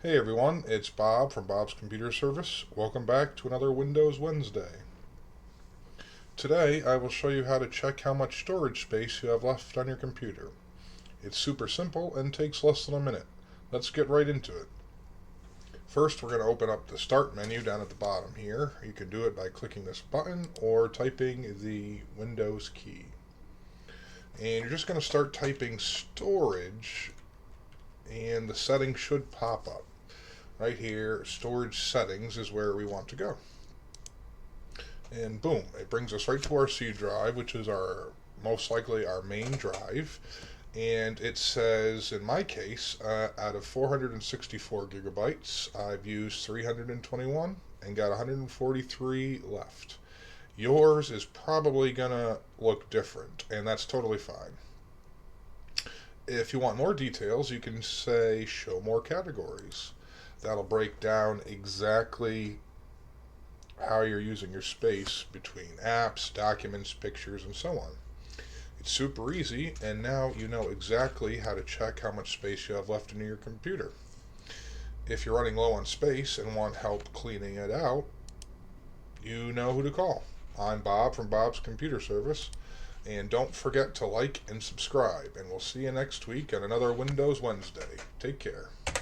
Hey everyone, it's Bob from Bob's Computer Service. Welcome back to another Windows Wednesday. Today I will show you how to check how much storage space you have left on your computer. It's super simple and takes less than a minute. Let's get right into it. First, we're going to open up the Start menu down at the bottom here. You can do it by clicking this button or typing the Windows key. And you're just going to start typing storage, and the settings should pop up. Right here, storage settings is where we want to go. And boom, it brings us right to our C drive, which is most likely our main drive. And it says, in my case, out of 464 gigabytes, I've used 321 and got 143 left. Yours is probably going to look different, and that's totally fine. If you want more details, you can say show more categories. That'll break down exactly how you're using your space between apps, documents, pictures, and so on. It's super easy, and now you know exactly how to check how much space you have left in your computer. If you're running low on space and want help cleaning it out, you know who to call. I'm Bob from Bob's Computer Service, and don't forget to like and subscribe, and we'll see you next week on another Windows Wednesday. Take care.